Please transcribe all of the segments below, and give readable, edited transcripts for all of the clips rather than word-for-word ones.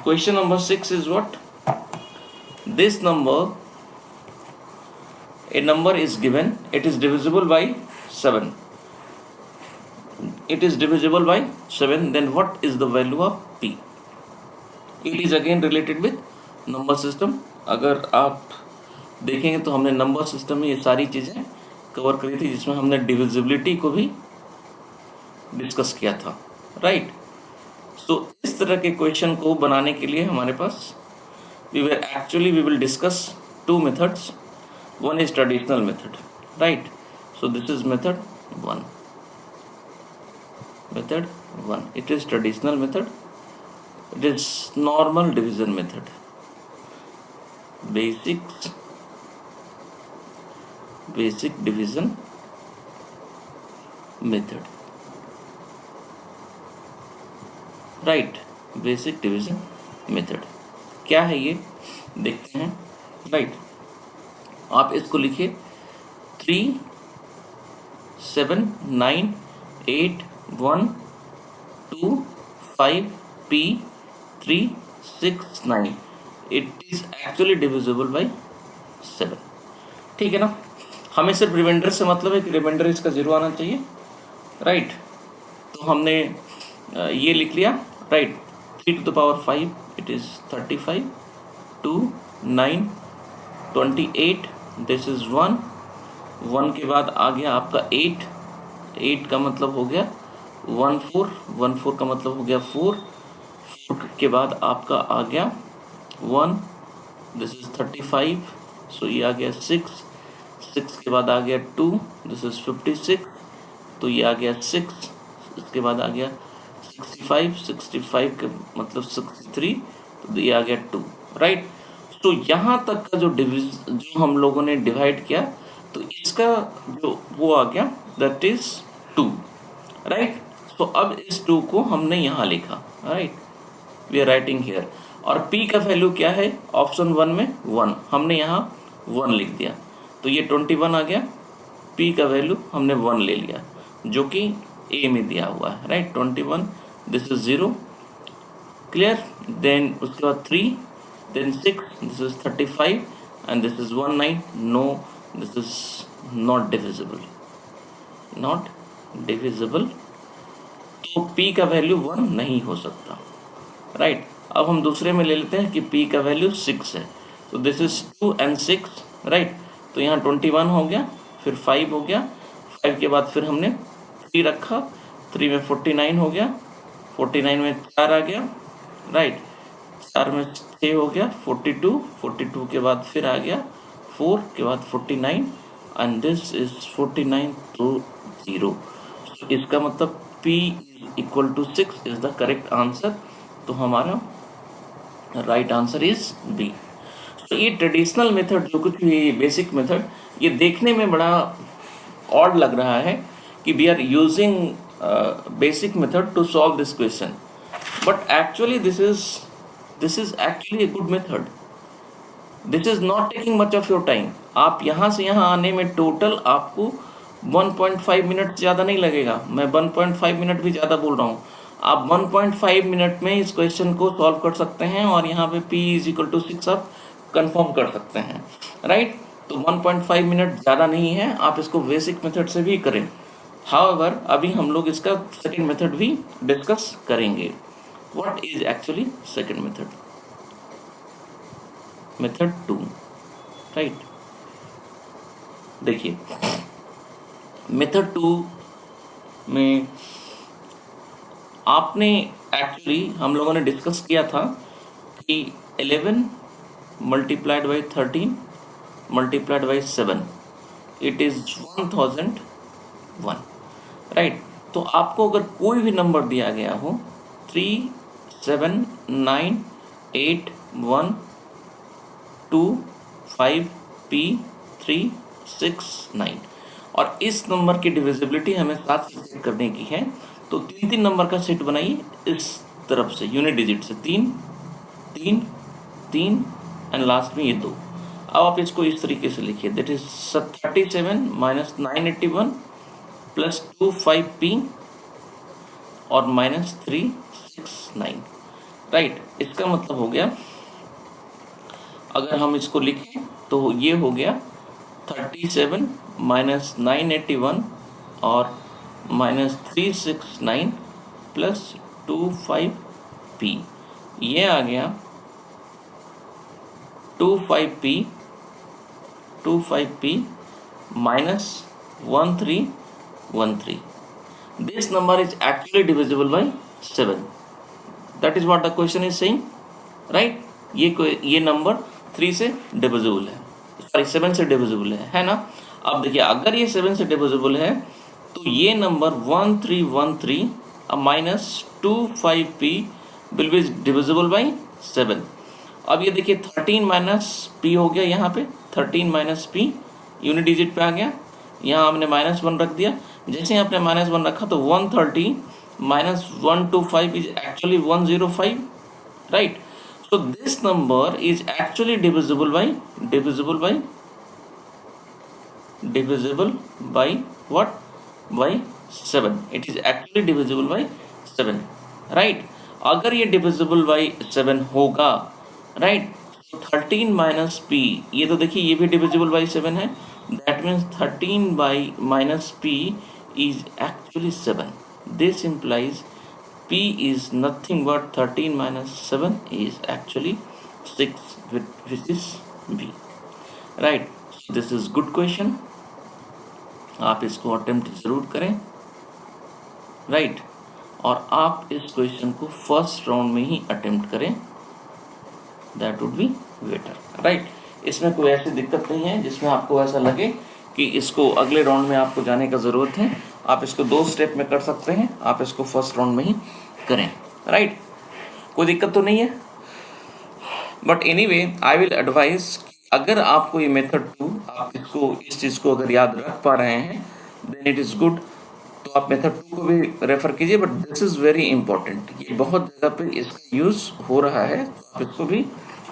Question number 6 is what? This number, a number is given, it is divisible by 7. It is divisible by 7, then what is the value of p? It is again related with number system. अगर आप देखेंगे तो हमने number system में ये सारी चीज़ें cover करी थी, जिसमें हमने डिविजिबिलिटी को भी डिस्कस किया था, राइट। सो इस तरह के क्वेश्चन को बनाने के लिए हमारे पास we will discuss two methods. One is traditional method, right? So this is method 1. Method 1. It is traditional method. It is normal division method. Basic division method. Right? Basic division method. क्या है ये देखते हैं, right. आप इसको लिखिए 3 7 9 8 1 2 5 p 3 6 9. It is actually divisible by 7, ठीक है ना। हमें सिर्फ रिमाइंडर से मतलब है कि रिमाइंडर इसका 0 आना चाहिए, राइट। तो हमने ये लिख लिया, right. 3 to the power 5 it is 35, 2 9 28, this is 1 के बाद आ गया आपका 8 का मतलब हो गया 14 का मतलब हो गया 4 के बाद आपका आ गया 1, this is 35, सो ये आ गया 6 के बाद आ गया 2, this is 56, तो ये आ गया 6, इसके बाद आ गया 65 के मतलब 63, तो ये आ गया 2, राइट। तो यहाँ तक का जो हम लोगों ने डिवाइड किया, तो इसका जो वो आ गया दैट इज 2, राइट। तो अब इस 2 को हमने यहाँ लिखा, right, we are writing here. और p का वैल्यू क्या है ऑप्शन 1 में 1, हमने यहाँ 1 लिख दिया, तो ये 21 आ गया। p का वैल्यू हमने 1 ले लिया जो कि a में दिया हुआ है, right. 21, this is 0, clear. Then उसके बाद 3, then 6, this is 35, and this is 19. No, this is not divisible. तो p का वैल्यू 1 नहीं हो सकता, राइट। अब हम दूसरे में ले लेते हैं कि p का वैल्यू 6 है, तो दिस इज 2 and 6, राइट। तो यहाँ 21 हो गया, फिर 5 हो गया, 5 के बाद फिर हमने 3 रखा, 3 में 49 हो गया, 49 में 4 आ गया, राइट। 4 में 6 हो गया 42 के बाद फिर आ गया 4 के बाद 49, एंड दिस इज 49 to 0। इसका मतलब p equal to 6 is the correct answer. तो हमारा राइट आंसर इज बी। तो ये ट्रेडिशनल मेथड जो कुछ भी बेसिक मेथड, ये देखने में बड़ा ऑड लग रहा है कि we are using basic method to solve this question, but actually this is actually a good method. This is not taking much of your time. आप यहाँ से यहाँ आने में टोटल आपको 1.5 मिनट ज़्यादा नहीं लगेगा। मैं 1.5 मिनट भी ज़्यादा बोल रहा हूँ। आप 1.5 मिनट में इस क्वेश्चन को सॉल्व कर सकते हैं और यहाँ पे p = 6 आप कंफर्म कर सकते हैं, राइट। तो 1.5 मिनट ज़्यादा नहीं है, आप इसको बेसिक मेथड से भी करें। हाउएवर अभी हम लोग इसका सेकेंड मेथड भी डिस्कस करेंगे। What is actually second method? Method 2, right? देखिए मेथड 2 में आपने एक्चुअली हम लोगों ने डिस्कस किया था कि 11 multiplied by 13 multiplied by 7 it is 1001, right. तो आपको अगर कोई भी नंबर दिया गया हो 3 7 9 8 1 2 5 p 3 6 9, और इस नंबर की डिविजिबिलिटी हमें 7 से सेट करने की है, तो 3 नंबर का सेट बनाइए इस तरफ से यूनिट डिजिट से 3 3 3 एंड लास्ट में ये 2। अब आप इसको इस तरीके से लिखिए, that is 37 minus 981 plus 2 5p और माइनस 3 6 9। राइट। इसका मतलब हो गया, अगर हम इसको लिखें तो ये हो गया 37 माइनस 981 और माइनस 369 प्लस 25p, ये आ गया 25p minus 1313. This number is actually divisible by 7. That is what the question is saying, right? ये नंबर 3 से डिविजिबल है, सॉरी 7 से डिविजिबल है ना। अब देखिए, अगर ये 7 से डिविजिबल है तो ये number 1313 minus 25p will be divisible by 7। अब ये देखिए 13 माइनस p हो गया, यहाँ पे 13 माइनस p यूनिट डिजिट पे आ गया, यहाँ हमने -1 रख दिया। जैसे ही आपने -1 रखा तो 130 minus 125 is actually 105, right. So this number is actually divisible by what? by 7. It is actually divisible by 7, right? अगर ये divisible by 7 होगा, right? 13 minus p, ये तो देखिए ये भी divisible by 7 है, that means 13 by minus p is actually 7. This implies p is nothing but 13 minus 7 is actually 6, which is b, right? So this is good question, आप इसको attempt ज़रूर करें, राइट। और आप इस क्वेश्चन को फर्स्ट राउंड में ही अटेम्प्ट करें, that would be better, right. इसमें कोई ऐसी दिक्कत नहीं है जिसमें आपको ऐसा लगे कि इसको अगले राउंड में आपको जाने का ज़रूरत है। आप इसको 2 स्टेप में कर सकते हैं, आप इसको फर्स्ट राउंड में ही करें, राइट। कोई दिक्कत तो नहीं है, but anyway I will advise, अगर आपको ये मेथड 2, आप इसको इस चीज़ को अगर याद रख पा रहे हैं देन इट इज़ गुड, तो आप मेथड 2 को भी रेफर कीजिए, but this is very important, ये बहुत जगह पे इसका यूज़ हो रहा है, तो आप इसको भी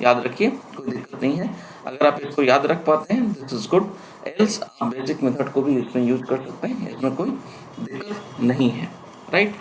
याद रखिए, कोई दिक्कत नहीं है। अगर आप इसको याद रख पाते हैं दिस इज़ गुड, एल्स आप बेसिक मेथड को भी इसमें यूज कर सकते हैं, इसमें कोई दिक्कत नहीं है, राइट।